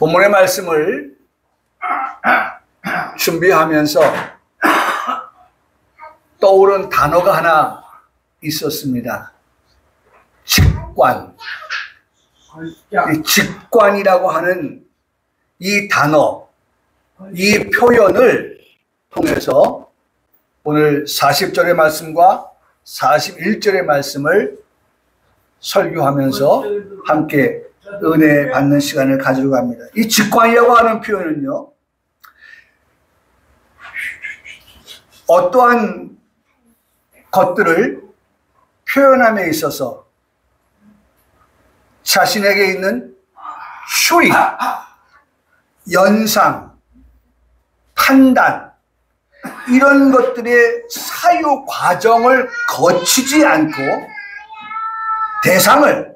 본문의 말씀을 준비하면서 떠오른 단어가 하나 있었습니다. 직관. 이 직관이라고 하는 이 단어, 이 표현을 통해서 오늘 40절의 말씀과 41절의 말씀을 설교하면서 함께 은혜 받는 시간을 가지려고 합니다. 이 직관이라고 하는 표현은요, 어떠한 것들을 표현함에 있어서 자신에게 있는 추리, 연상, 판단, 이런 것들의 사유 과정을 거치지 않고 대상을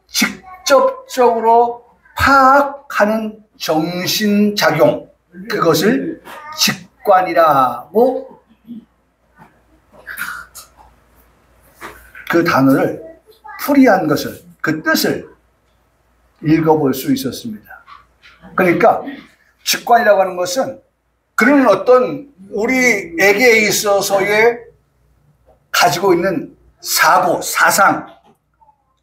직접적으로 파악하는 정신작용, 그것을 직관이라고 그 단어를 풀이한 것을, 그 뜻을 읽어볼 수 있었습니다. 그러니까 직관이라고 하는 것은 그런 어떤 우리에게 있어서의 가지고 있는 사고, 사상,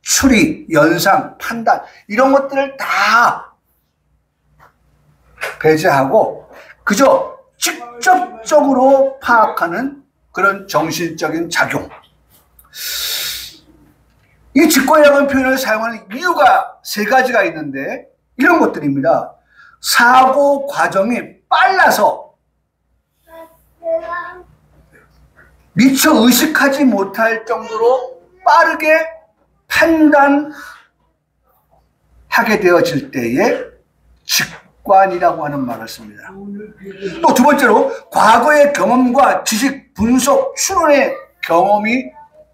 추리, 연상, 판단, 이런 것들을 다 배제하고 그저 직접적으로 파악하는 그런 정신적인 작용. 이 직관이라는 표현을 사용하는 이유가 세 가지가 있는데 이런 것들입니다. 사고 과정이 빨라서 미처 의식하지 못할 정도로 빠르게 판단하게 되어질 때에 직관이라고 하는 말을 씁니다. 또 두 번째로 과거의 경험과 지식, 분석, 추론의 경험이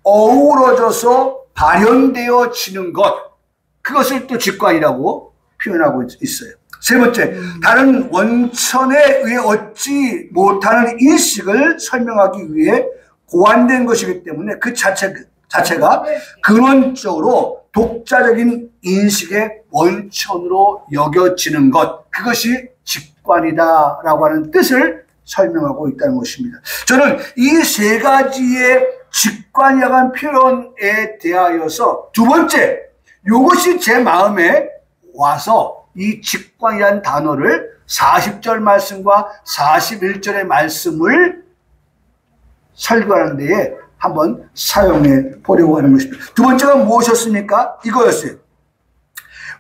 어우러져서 발현되어지는 것, 그것을 또 직관이라고 표현하고 있어요. 세 번째, 다른 원천에 의해 얻지 못하는 인식을 설명하기 위해 고안된 것이기 때문에 그 자체가 근원적으로 독자적인 인식의 원천으로 여겨지는 것, 그것이 직관이다라고 하는 뜻을 설명하고 있다는 것입니다. 저는 이 세 가지의 직관이라고 하는 표현에 대하여서 두 번째, 이것이 제 마음에 와서 이 직관이라는 단어를 40절 말씀과 41절의 말씀을 설교하는 데에 한번 사용해 보려고 하는 것입니다. 두 번째가 무엇이었습니까? 이거였어요.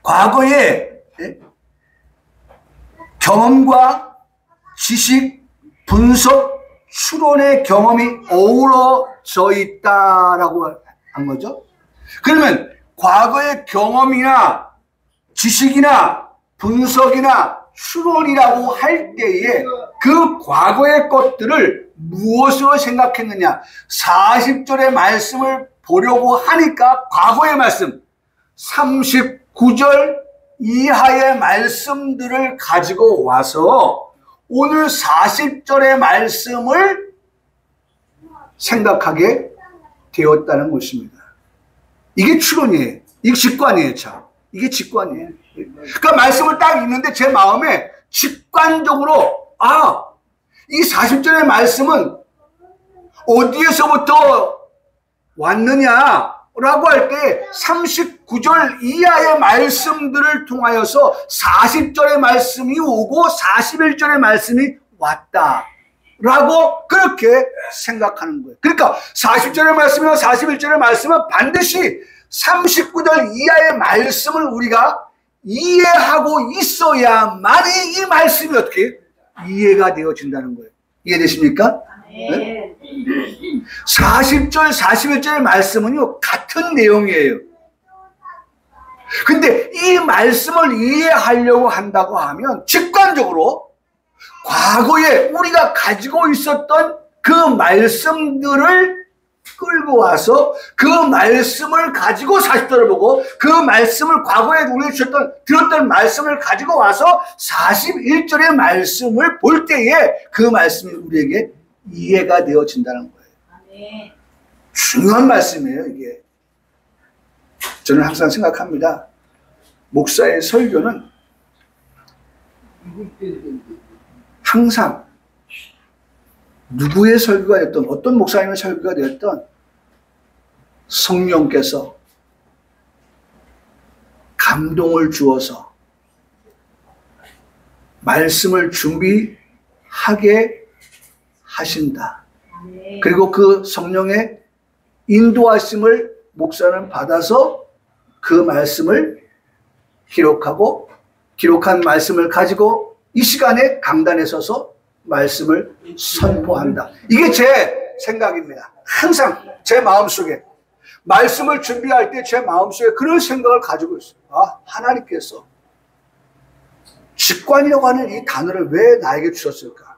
과거에 경험과 지식, 분석, 추론의 경험이 어우러져 있다라고 한 거죠. 그러면 과거의 경험이나 지식이나 분석이나 추론이라고 할 때에 그 과거의 것들을 무엇으로 생각했느냐? 40절의 말씀을 보려고 하니까 과거의 말씀, 39절 이하의 말씀들을 가지고 와서 오늘 40절의 말씀을 생각하게 되었다는 것입니다. 이게 추론이에요. 이게 직관이에요. 참. 이게 직관이에요. 그러니까 말씀을 딱 읽는데 제 마음에 직관적으로 이 40절의 말씀은 어디에서부터 왔느냐라고 할 때 39절 이하의 말씀들을 통하여서 40절의 말씀이 오고 41절의 말씀이 왔다라고 그렇게 생각하는 거예요. 그러니까 40절의 말씀이나 41절의 말씀은 반드시 39절 이하의 말씀을 우리가 이해하고 있어야만이 이 말씀이 어떻게 이해가 되어진다는 거예요. 이해되십니까? 네? 40절, 41절의 말씀은요, 같은 내용이에요. 근데 이 말씀을 이해하려고 한다고 하면 직관적으로 과거에 우리가 가지고 있었던 그 말씀들을 끌고 와서 그 말씀을 가지고 40절을 보고 그 말씀을 과거에 우리가 들었던 말씀을 가지고 와서 41절의 말씀을 볼 때에 그 말씀이 우리에게 이해가 되어진다는 거예요. 중요한 말씀이에요, 이게. 저는 항상 생각합니다. 목사의 설교는 항상 누구의 설교가 됐든 어떤 목사님의 설교가 되었든 성령께서 감동을 주어서 말씀을 준비하게 하신다. 그리고 그 성령의 인도하심을 목사는 받아서 그 말씀을 기록하고 기록한 말씀을 가지고 이 시간에 강단에 서서 말씀을 선포한다. 이게 제 생각입니다. 항상 제 마음속에 말씀을 준비할 때 제 마음속에 그런 생각을 가지고 있어요. 아, 하나님께서 직관이라고 하는 이 단어를 왜 나에게 주셨을까?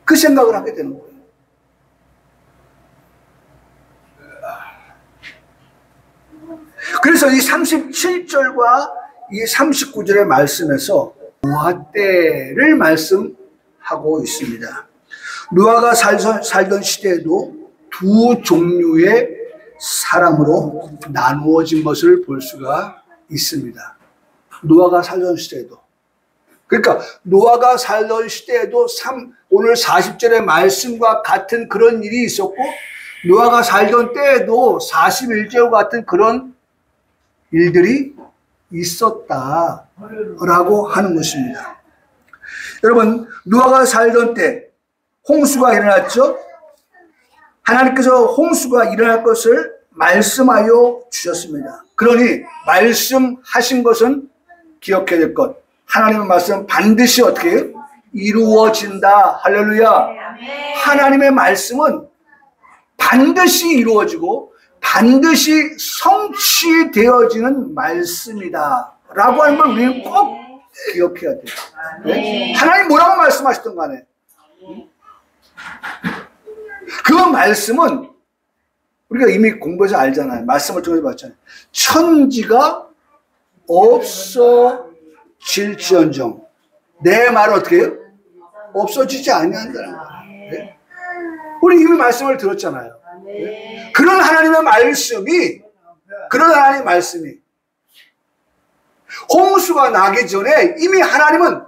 그 생각을 하게 되는 거예요. 그래서 이 37절과 이 39절의 말씀에서 노아 때를 말씀하고 있습니다. 노아가 살던 시대에도 두 종류의 사람으로 나누어진 것을 볼 수가 있습니다. 노아가 살던 시대에도. 그러니까 노아가 살던 시대에도 오늘 40절의 말씀과 같은 그런 일이 있었고 노아가 살던 때에도 41절과 같은 그런 일들이 있었다라고 하는 것입니다. 여러분, 노아가 살던 때 홍수가 일어났죠? 하나님께서 홍수가 일어날 것을 말씀하여 주셨습니다. 그러니 말씀하신 것은 기억해야 될 것. 하나님의 말씀은 반드시 어떻게 이루어진다. 할렐루야. 하나님의 말씀은 반드시 이루어지고 반드시 성취되어지는 말씀이다 라고 하는 걸 우리는 꼭 기억해야 돼요. 네? 하나님 뭐라고 말씀하시든 간에 그 말씀은 우리가 이미 공부해서 알잖아요. 말씀을 통해서 봤잖아요. 천지가 없어질지언정 내 말은 어떻게 해요? 없어지지 아니한다는 거예요. 네? 우리 이미 말씀을 들었잖아요. 네? 그런 하나님의 말씀이 홍수가 나기 전에 이미 하나님은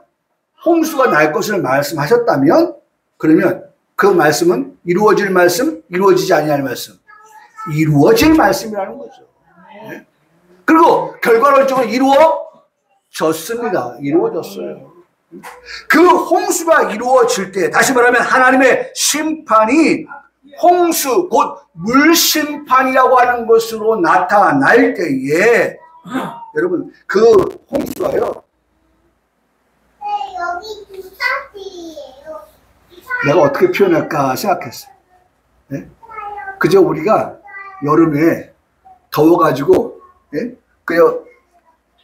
홍수가 날 것을 말씀하셨다면 그러면 그 말씀은 이루어질 말씀, 이루어지지 아니할 말씀, 이루어질 말씀이라는 거죠. 네? 그리고 결과론적으로 이루어졌습니다. 이루어졌어요. 그 홍수가 이루어질 때 다시 말하면 하나님의 심판이 홍수 곧 물심판이라고 하는 것으로 나타날 때에 여러분 그 홍수가요 여기 두사지예요. 내가 어떻게 표현할까 생각했어요. 네? 그저 우리가 여름에 더워가지고 네? 그저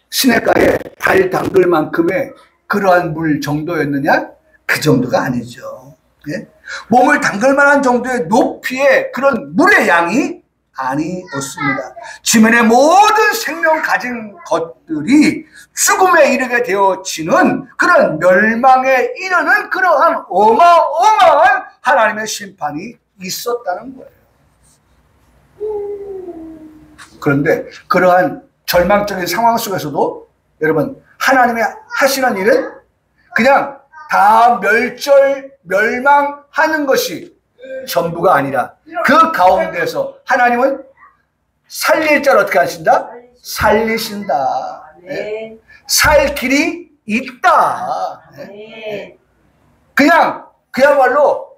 시냇가에 발 담글 만큼의 그러한 물 정도였느냐? 그 정도가 아니죠. 네? 몸을 담글 만한 정도의 높이의 그런 물의 양이 아니었습니다. 지면의 모든 생명 가진 것들이 죽음에 이르게 되어지는 그런 멸망에 이르는 그러한 어마어마한 하나님의 심판이 있었다는 거예요. 그런데 그러한 절망적인 상황 속에서도 여러분 하나님의 하시는 일은 그냥 다 멸망하는 것이 전부가 아니라 그 가운데서 하나님은 살릴 자를 어떻게 하신다? 살리신다. 네? 살 길이 있다. 네? 그냥 그야말로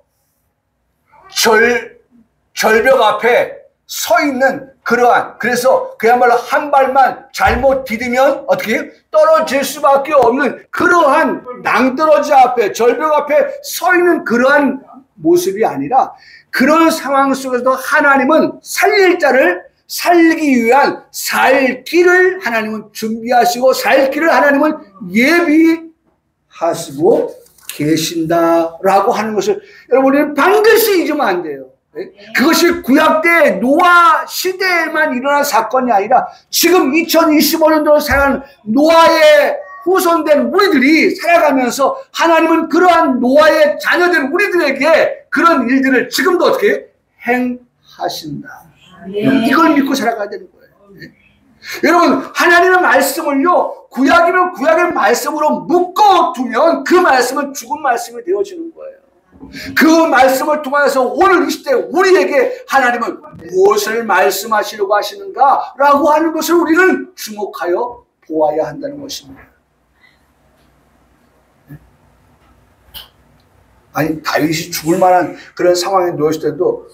절벽 앞에 서 있는 그러한 그래서 그야말로 한 발만 잘못 디디면 어떻게 떨어질 수밖에 없는 그러한 낭떠러지 앞에 절벽 앞에 서 있는 그러한 모습이 아니라 그런 상황 속에서도 하나님은 살릴 자를 살리기 위한 살 길을 하나님은 준비하시고 살 길을 하나님은 예비하시고 계신다라고 하는 것을 여러분 우리는 반드시 잊으면 안 돼요. 그것이 구약 때 노아 시대에만 일어난 사건이 아니라 지금 2025년도로 살아가는 노아의 후손된 우리들이 살아가면서 하나님은 그러한 노아의 자녀된 우리들에게 그런 일들을 지금도 어떻게 행하신다. 네. 이걸 믿고 살아가야 되는 거예요. 여러분, 하나님의 말씀을요, 구약이면 구약의 말씀으로 묶어두면 그 말씀은 죽은 말씀이 되어지는 거예요. 그 말씀을 통해서 오늘 이 시대 우리에게 하나님은 무엇을 말씀하시려고 하시는가 라고 하는 것을 우리는 주목하여 보아야 한다는 것입니다. 아니, 다윗이 죽을 만한 그런 상황에 놓였을 때도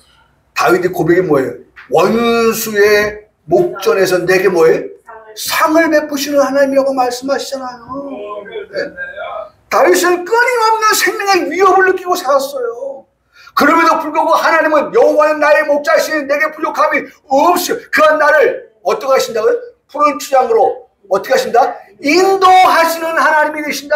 다윗의 고백이 뭐예요? 원수의 목전에서 내게 뭐예요? 상을 베푸시는 하나님이라고 말씀하시잖아요. 네? 다윗은 끊임없는 생명의 위협을 느끼고 살았어요. 그럼에도 불구하고 하나님은 여호와는 나의 목자시니 내게 부족함이 없이 그한 나를 어떻게 하신다고요? 푸른 추장으로 어떻게 하신다? 인도하시는 하나님이 되신다.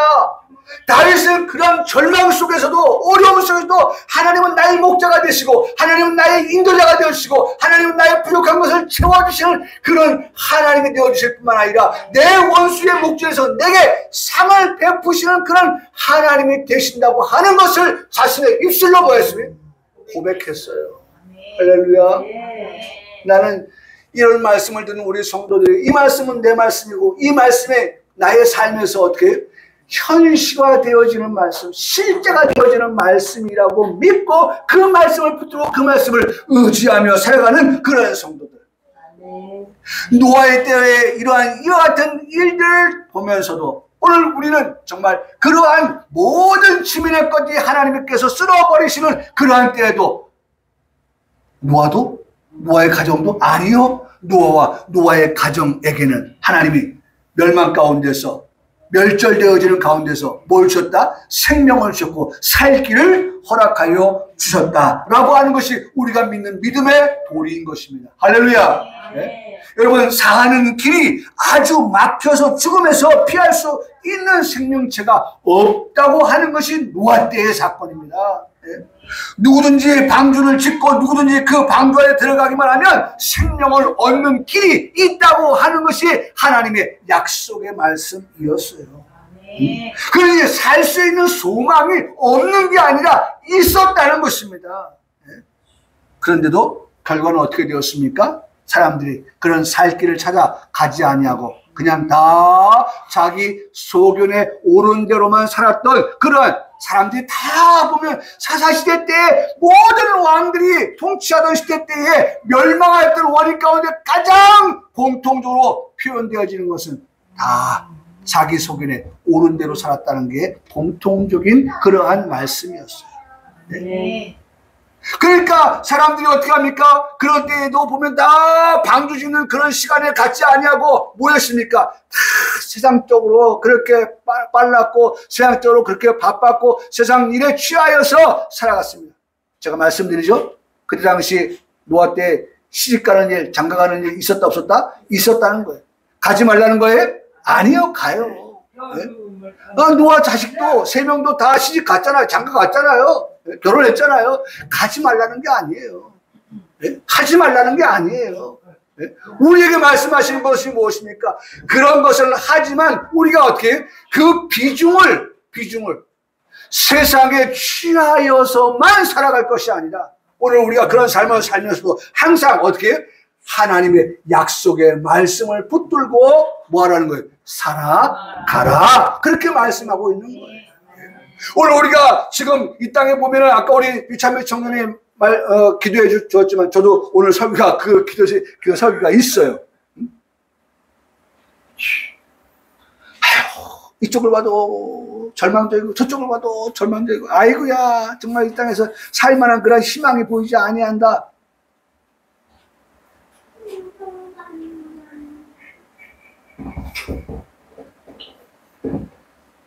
다윗은 그런 절망 속에서도 어려움 속에서도 하나님은 나의 목자가 되시고 하나님은 나의 인도자가 되시고 하나님은 나의 부족한 것을 채워주시는 그런 하나님이 되어주실 뿐만 아니라 내 원수의 목전에서 내게 상을 베푸시는 그런 하나님이 되신다고 하는 것을 자신의 입술로 뭐였습니까? 고백했어요. 할렐루야. 나는 이런 말씀을 듣는 우리 성도들이 이 말씀은 내 말씀이고 이 말씀에 나의 삶에서 어떻게 현시가 되어지는 말씀, 실제가 되어지는 말씀이라고 믿고 그 말씀을 붙들고 그 말씀을 의지하며 살아가는 그런 성도들. 노아의 때에 이러한 이와 같은 일들을 보면서도 오늘 우리는 정말 그러한 모든 지민의 것이 하나님께서 쓸어버리시는 그러한 때에도 노아도? 노아의 가정도? 아니요. 노아와 노아의 가정에게는 하나님이 멸망 가운데서 멸절되어지는 가운데서 뭘 주셨다? 생명을 주셨고 살 길을 허락하여 주셨다라고 하는 것이 우리가 믿는 믿음의 도리인 것입니다. 할렐루야. 네? 여러분, 사는 길이 아주 막혀서 죽음에서 피할 수 있는 생명체가 없다고 하는 것이 노아 때의 사건입니다. 네? 누구든지 방주를 짓고 누구든지 그 방주 안에 들어가기만 하면 생명을 얻는 길이 있다고 하는 것이 하나님의 약속의 말씀이었어요. 그러니 살 수 있는 소망이 없는 게 아니라 있었다는 것입니다. 그런데도 결과는 어떻게 되었습니까? 사람들이 그런 살 길을 찾아 가지 아니하고 그냥 다 자기 소견에 옳은 대로만 살았던 그런 사람들이 다 보면 사사시대 때 모든 왕들이 통치하던 시대 때에 멸망했던 원인 가운데 가장 공통적으로 표현되어지는 것은 다 자기 소견에 옳은 대로 살았다는 게 공통적인 그러한 말씀이었어요. 네. 그러니까 사람들이 어떻게 합니까? 그런 때에도 보면 다 방주 짓는 그런 시간에 갖지 아니하고 뭐였습니까? 다 세상적으로 그렇게 빨랐고 세상적으로 그렇게 바빴고 세상 일에 취하여서 살아갔습니다. 제가 말씀드리죠. 그때 당시 노아 때 시집가는 일, 장가가는 일 있었다 없었다? 있었다는 거예요. 가지 말라는 거예요? 아니요, 가요. 네? 노아 자식도 3명도 다 시집 갔잖아요. 장가 갔잖아요. 결혼했잖아요. 가지 말라는 게 아니에요. 네? 하지 말라는 게 아니에요. 네? 우리에게 말씀하시는 것이 무엇입니까? 그런 것을 하지만 우리가 어떻게 그 비중을 세상에 취하여서만 살아갈 것이 아니라 오늘 우리가 그런 삶을 살면서도 항상 어떻게 하나님의 약속의 말씀을 붙들고 뭐 하라는 거예요? 살아가라. 그렇게 말씀하고 있는 거예요. 오늘 우리가 지금 이 땅에 보면은 아까 우리 유찬미 청년이 기도해 주었지만 저도 오늘 설교가 그 설교가 있어요. 아유, 이쪽을 봐도 절망적이고 저쪽을 봐도 절망적이고 아이고야 정말 이 땅에서 살만한 그런 희망이 보이지 아니한다.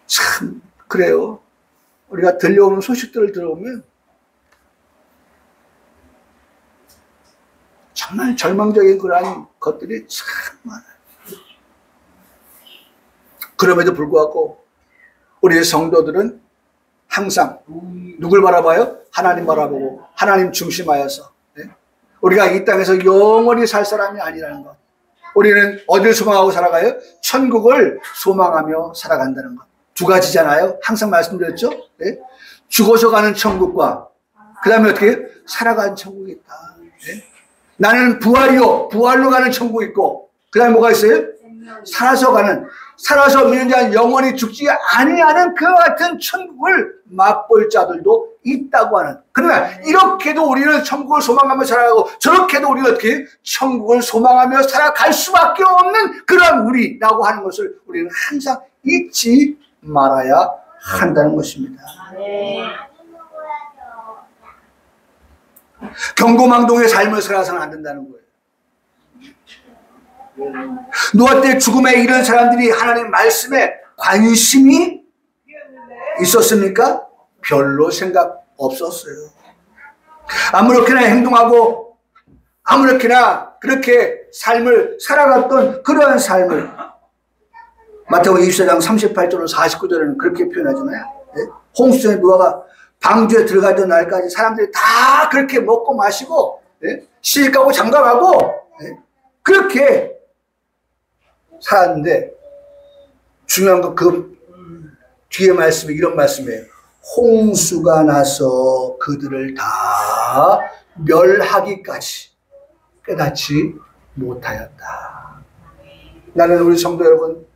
참 그래요. 우리가 들려오는 소식들을 들어보면 정말 절망적인 그러한 것들이 참 많아요. 그럼에도 불구하고 우리의 성도들은 항상 누굴 바라봐요? 하나님 바라보고 하나님 중심하여서 우리가 이 땅에서 영원히 살 사람이 아니라는 것. 우리는 어디를 소망하고 살아가요? 천국을 소망하며 살아간다는 것. 두 가지잖아요. 항상 말씀드렸죠? 네? 죽어서 가는 천국과 그 다음에 어떻게 살아가는 천국이 있다. 네? 나는 부활로 가는 천국이 있고 그 다음에 뭐가 있어요? 살아서 가는, 살아서 믿는 자는 영원히 죽지 아니하는 그 같은 천국을 맛볼 자들도 있다고 하는. 그러나 이렇게도 우리는 천국을 소망하며 살아가고 저렇게도 우리는 어떻게 천국을 소망하며 살아갈 수밖에 없는 그런 우리라고 하는 것을 우리는 항상 잊지 말아야 한다는 것입니다. 경고망동의 삶을 살아서는 안 된다는 거예요. 노아 때 죽음에 이른 사람들이 하나님 말씀에 관심이 있었습니까? 별로 생각 없었어요. 아무렇게나 행동하고 아무렇게나 그렇게 삶을 살아갔던 그러한 삶을 마태복음 24장 38절로 49절에는 그렇게 표현하잖아요. 네? 홍수에 노아가 방주에 들어가던 날까지 사람들이 다 그렇게 먹고 마시고 네? 시집가고 장가가고 네? 그렇게 살았는데 중요한 건 그 뒤에 말씀이 이런 말씀이에요. 홍수가 나서 그들을 다 멸하기까지 깨닫지 못하였다. 나는 우리 성도 여러분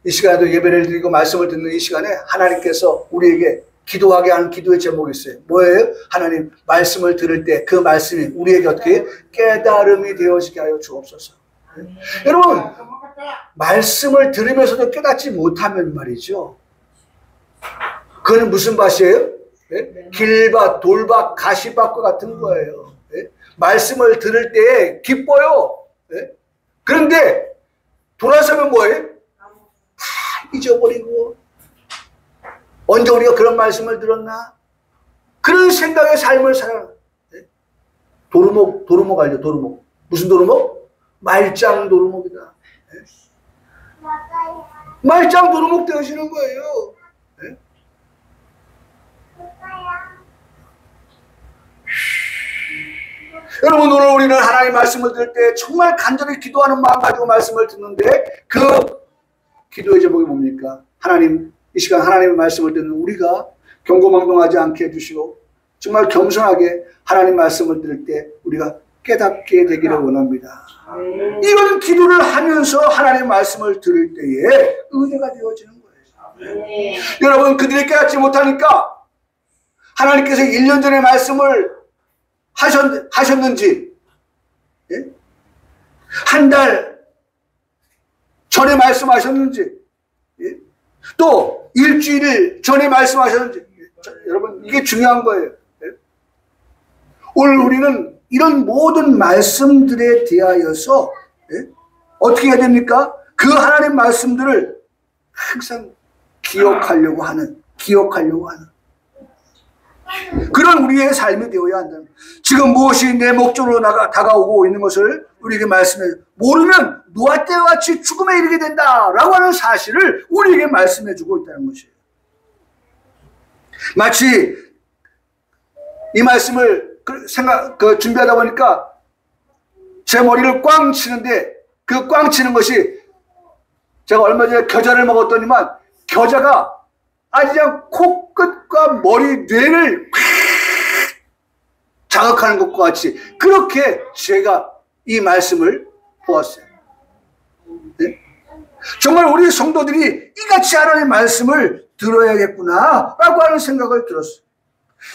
이 시간에도 예배를 드리고 말씀을 듣는 이 시간에 하나님께서 우리에게 기도하게 하는 기도의 제목이 있어요. 뭐예요? 하나님 말씀을 들을 때 그 말씀이 우리에게 어떻게 깨달음이 되어지게 하여 주옵소서. 여러분 말씀을 들으면서도 깨닫지 못하면 말이죠. 그건 무슨 밭이에요? 네? 길밭, 돌밭, 가시밭과 같은 거예요. 네? 말씀을 들을 때 기뻐요. 네? 그런데 돌아서면 뭐예요? 다 잊어버리고 언제 우리가 그런 말씀을 들었나? 그런 생각의 삶을 살아. 네? 도루묵 알죠? 도루묵. 무슨 도루묵? 말짱 도루묵이다. 네? 말짱 도루묵 되시는 거예요. 네? 여러분 오늘 우리는 하나님의 말씀을 들을 때 정말 간절히 기도하는 마음 가지고 말씀을 듣는데 그 기도의 제목이 뭡니까? 하나님 이 시간 하나님의 말씀을 듣는 우리가 경고망동하지 않게 해주시고 정말 겸손하게 하나님 말씀을 들을 때 우리가 깨닫게 되기를 원합니다. 이런 기도를 하면서 하나님의 말씀을 들을 때에 은혜가 되어지는 거예요. 여러분 그들이 깨닫지 못하니까 하나님께서 1년 전에 말씀을 하셨는지 예? 한 달 전에 말씀하셨는지 예? 또 일주일 전에 말씀하셨는지 여러분 이게 중요한 거예요. 예? 오늘 우리는 이런 모든 말씀들에 대하여서 예? 어떻게 해야 됩니까? 그 하나님 말씀들을 항상 기억하려고 하는 그런 우리의 삶이 되어야 한다는 지금 무엇이 내 목적으로 다가오고 있는 것을 우리에게 말씀해 모르면 노아 때와 같이 죽음에 이르게 된다라고 하는 사실을 우리에게 말씀해 주고 있다는 것이에요. 마치 이 말씀을 준비하다 보니까 제 머리를 꽝 치는데 그 꽝 치는 것이 제가 얼마 전에 겨자를 먹었더니만 겨자가 아주 그냥 코끝과 머리, 뇌를 자극하는 것과 같이 그렇게 제가 이 말씀을 보았어요. 네? 정말 우리 성도들이 이같이 하나님의 말씀을 들어야겠구나 라고 하는 생각을 들었어요.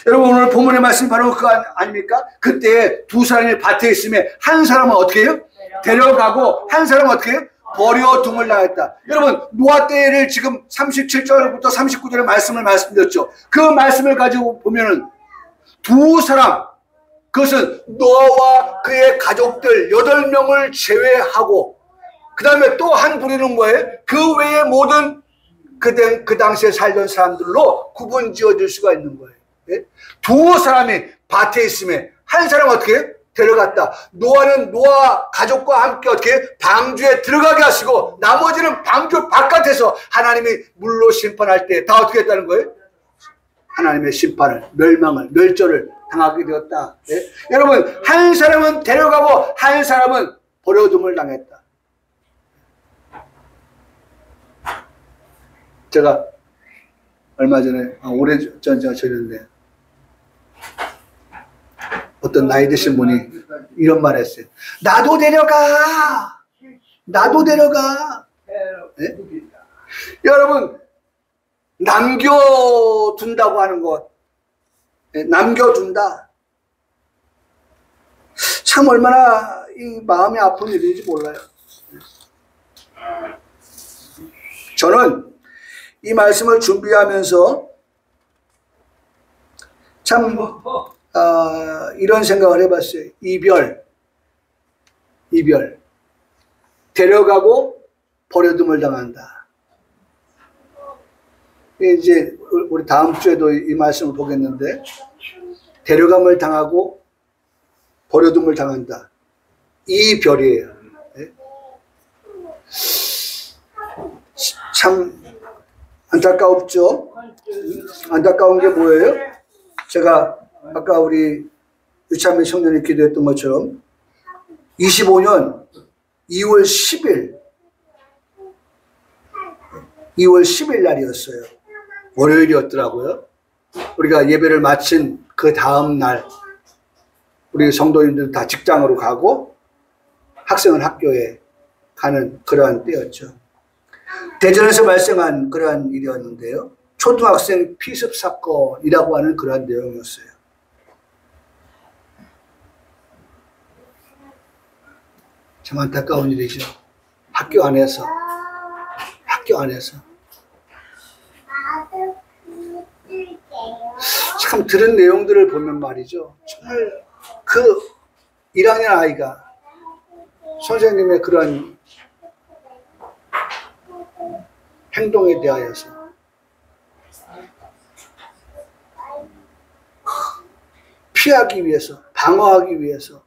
여러분 오늘 본문의 말씀이 바로 그거 아닙니까? 그때 두 사람이 밭에 있으면 한 사람은 어떻게 해요? 데려가고 한 사람은 어떻게 해요? 버려둠을 당했다. 여러분 노아 때를 지금 37절부터 39절의 말씀을 말씀드렸죠. 그 말씀을 가지고 보면은 두 사람 그것은 노아와 그의 가족들 8명을 제외하고 그 다음에 또 한 부류는 뭐예요? 그 외의 모든 그 당시에 살던 사람들로 구분 지어줄 수가 있는 거예요. 예? 두 사람이 밭에 있으면 한 사람은 어떻게 해요? 데려갔다. 노아는 노아 가족과 함께 어떻게 방주에 들어가게 하시고 나머지는 방주 바깥에서 하나님이 물로 심판할 때 다 어떻게 했다는 거예요? 하나님의 심판을 멸절을 당하게 되었다. 예? 여러분 한 사람은 데려가고 한 사람은 버려둠을 당했다. 제가 얼마 전에 오래전 제가 전했는데 어떤 나이 드신 분이 이런 말 했어요. 나도 데려가. 나도 데려가. 네? 여러분, 남겨둔다고 하는 것, 네? 남겨둔다. 참 얼마나 이 마음이 아픈 일인지 몰라요. 저는 이 말씀을 준비하면서 참 이런 생각을 해봤어요. 이별. 데려가고 버려둠을 당한다. 이제 우리 다음 주에도 이 말씀을 보겠는데, 데려감을 당하고 버려둠을 당한다. 이별이에요. 네? 참 안타깝죠? 안타까운 게 뭐예요? 제가 아까 우리 유찬미 청년이 기도했던 것처럼 25년 2월 10일 날이었어요. 월요일이었더라고요. 우리가 예배를 마친 그 다음 날 우리 성도님들 다 직장으로 가고 학생은 학교에 가는 그러한 때였죠. 대전에서 발생한 그러한 일이었는데요. 초등학생 피습 사건이라고 하는 그러한 내용이었어요. 참 안타까운 일이죠. 학교 안에서. 참 들은 내용들을 보면 말이죠. 정말 그 1학년 아이가 선생님의 그런 행동에 대하여서 피하기 위해서, 방어하기 위해서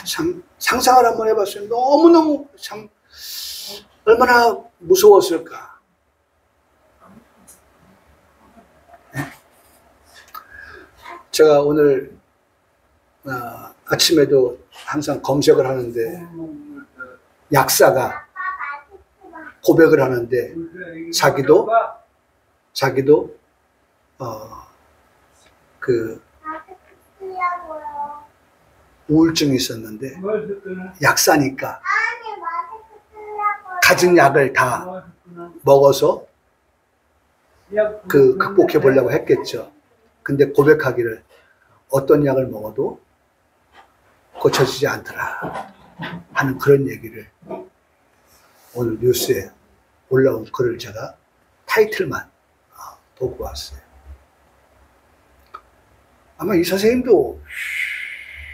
참 상상을 한번 해봤어요. 너무너무 참 얼마나 무서웠을까. 제가 오늘 아침에도 항상 검색을 하는데 약사가 고백을 하는데 자기도 그 우울증이 있었는데 약사니까 가진 약을 다 먹어서 그 극복해 보려고 했겠죠. 근데 고백하기를 어떤 약을 먹어도 고쳐지지 않더라 하는 그런 얘기를 오늘 뉴스에 올라온 글을 제가 타이틀만 보고 왔어요. 아마 이 선생님도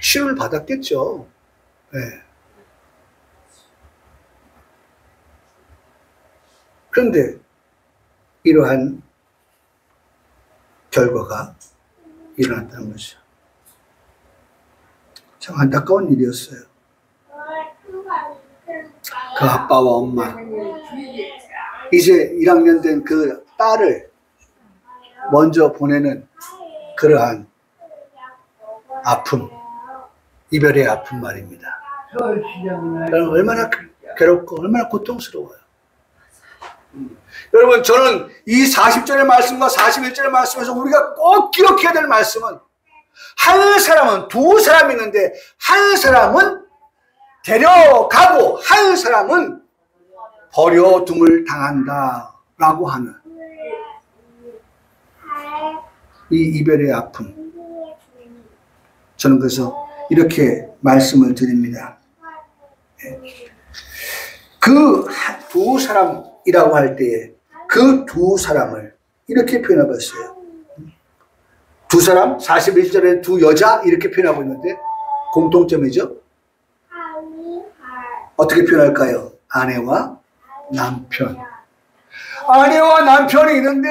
치료를 받았겠죠. 네. 그런데 이러한 결과가 일어났다는 거죠. 참 안타까운 일이었어요. 그 아빠와 엄마, 이제 1학년 된 그 딸을 먼저 보내는 그러한 아픔, 이별의 아픔 말입니다. 얼마나 괴롭고 얼마나 고통스러워요. 여러분, 저는 이 40절의 말씀과 41절의 말씀에서 우리가 꼭 기억해야 될 말씀은, 한 사람은, 두 사람이 있는데 한 사람은 데려가고 한 사람은 버려둠을 당한다라고 하는 이 이별의 아픔. 저는 그래서 이렇게 말씀을 드립니다. 그 두 사람이라고 할 때에 그 두 사람을 이렇게 표현해 봤어요. 두 사람, 41절에 두 여자 이렇게 표현하고 있는데 공통점이죠. 어떻게 표현할까요? 아내와 남편. 아내와 남편이 있는데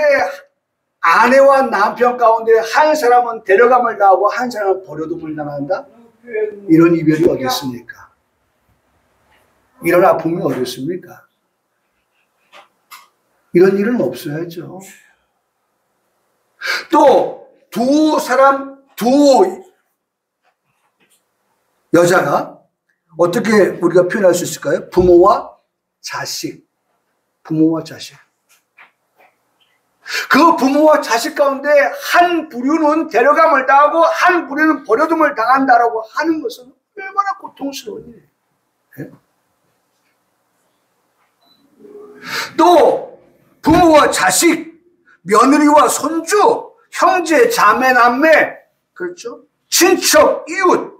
아내와 남편 가운데 한 사람은 데려감을 당하고 한 사람은 버려둠을 당한다? 이런 이별이 어디 있습니까? 이런 아픔이 어디 있습니까? 이런 일은 없어야죠. 또 두 사람, 두 여자가 어떻게 우리가 표현할 수 있을까요? 부모와 자식. 부모와 자식. 그 부모와 자식 가운데 한 부류는 데려감을 당하고 한 부류는 버려둠을 당한다라고 하는 것은 얼마나 고통스러운 일이에요. 예? 또 부모와 자식, 며느리와 손주, 형제, 자매, 남매, 그렇죠? 친척, 이웃,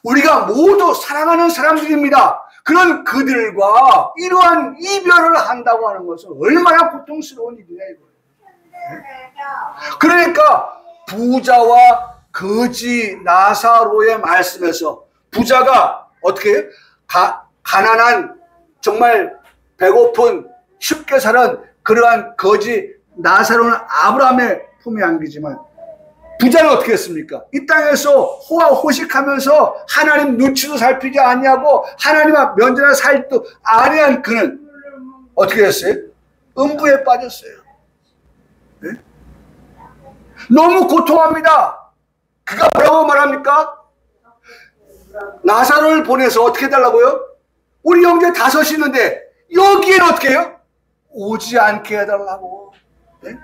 우리가 모두 사랑하는 사람들입니다. 그런 그들과 이러한 이별을 한다고 하는 것은 얼마나 고통스러운 일이냐 이거예요. 그러니까 부자와 거지 나사로의 말씀에서 부자가 어떻게 해요? 가난한 정말 배고픈 쉽게 사는 그러한 거지 나사로는 아브라함의 품에 안기지만 부자는 어떻게 했습니까? 이 땅에서 호화호식하면서 하나님 눈치도 살피지 않냐고 하나님 앞 면전에 살도 아니한 그는 어떻게 했어요? 음부에 빠졌어요. 네? 너무 고통합니다. 그가 뭐라고 말합니까? 나사로를 보내서 어떻게 해달라고요? 우리 형제 5 있는데 여기에는 어떻게 해요? 오지 않게 해달라고. 네?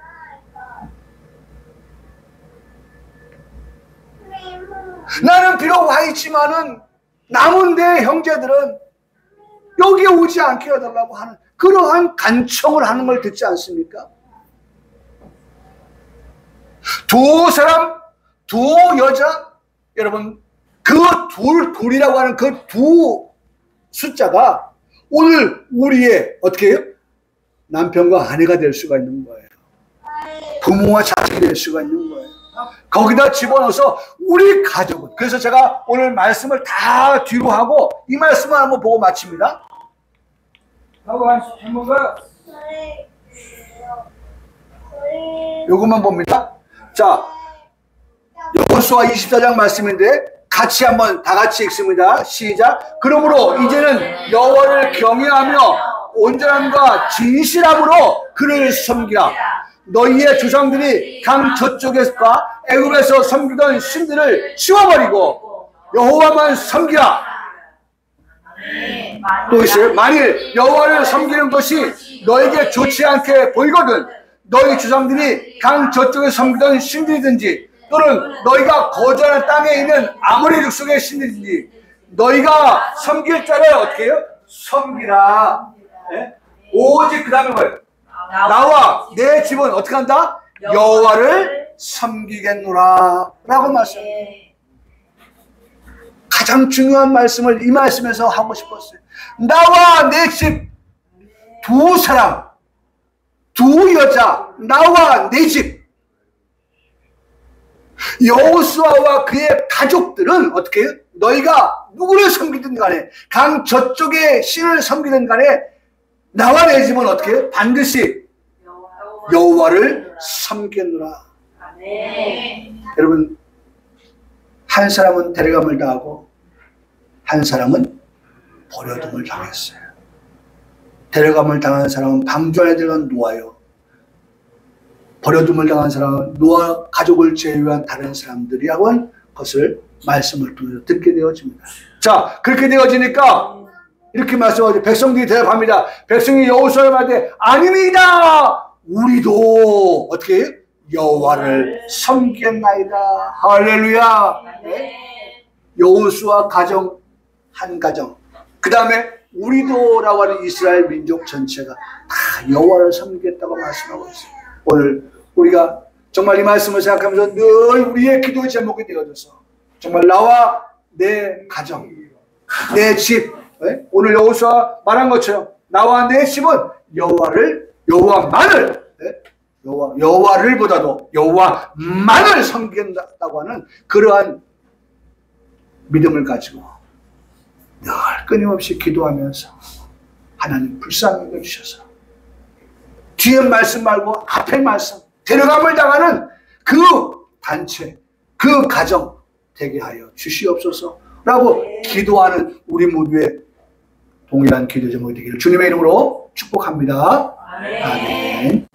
나는 비록 와 있지만은 남은 내 형제들은 여기에 오지 않게 해달라고 하는 그러한 간청을 하는 걸 듣지 않습니까? 2 사람, 2 여자, 여러분 그 둘이라고 하는 그 2 숫자가 오늘 우리의 어떻게 해요? 남편과 아내가 될 수가 있는 거예요. 부모와 자식이 될 수가 있는 거예요. 거기다 집어넣어서 우리 가족은, 그래서 제가 오늘 말씀을 다 뒤로 하고 이 말씀을 한번 보고 마칩니다. 요것만 봅니다. 자, 여호수아 24장 말씀인데 같이 한번 다 같이 읽습니다. 시작. 그러므로 이제는 여호와를 경외하며 온전함과 진실함으로 그를 섬기라. 너희의 조상들이 강 저쪽에서과 애굽에서 섬기던 신들을 치워버리고 여호와만 섬기라. 또 있어요. 만일 여호와를 섬기는 것이 너에게 좋지 않게 보이거든 너희 조상들이 강 저쪽에 섬기던 신들이든지 또는 너희가 거주하는 땅에 있는 아모리 족속의 신들이든지 너희가 섬길 자를 어떻게 해요? 섬기라. 네? 오직 그 다음에 뭐예요? 나와 내 집은 어떻게 한다? 여호와를 섬기겠노라 라고 말씀해요. 가장 중요한 말씀을 이 말씀에서 하고 싶었어요. 나와 내 집 2 사람 2 여자 나와 내 집 여호수아와 그의 가족들은 어떻게 해요? 너희가 누구를 섬기든 간에 강 저쪽의 신을 섬기든 간에 나와 내 집은 어떻게 해요? 반드시 여호와를 섬기노라. 여러분 한 사람은 데려감을 당하고 한 사람은 버려둠을 당했어요. 데려감을 당한 사람은 방주 안에 들어간 노아요. 버려둠을 당한 사람은 노아 가족을 제외한 다른 사람들이라고 하는 것을 말씀을 통해서 듣게 되어집니다. 자, 그렇게 되어지니까 이렇게 말씀하죠. 백성들이 대답합니다. 백성이 여호수아의 말에 아닙니다. 우리도 어떻게 해요? 여호와를 섬기겠나이다. 할렐루야. 네? 여호수아 가정 한 가정 그 다음에 우리도라고 하는 이스라엘 민족 전체가 다 여호와를 섬기겠다고 말씀하고 있어요. 오늘 우리가 정말 이 말씀을 생각하면서 늘 우리의 기도의 제목이 되어져서 정말 나와 내 가정, 내 집, 네? 오늘 여호수아 말한 것처럼 나와 내 집은 여호와만을 네? 여호와를 보다도 여호와만을 섬긴다고 하는 그러한 믿음을 가지고 늘 끊임없이 기도하면서 하나님 불쌍히 여기셔서 뒤에 말씀 말고 앞에 말씀 데려감을 당하는 그 단체 그 가정 되게 하여 주시옵소서 라고 기도하는 우리 모두의 동일한 기도 제목이 되기를 주님의 이름으로 축복합니다. 아멘.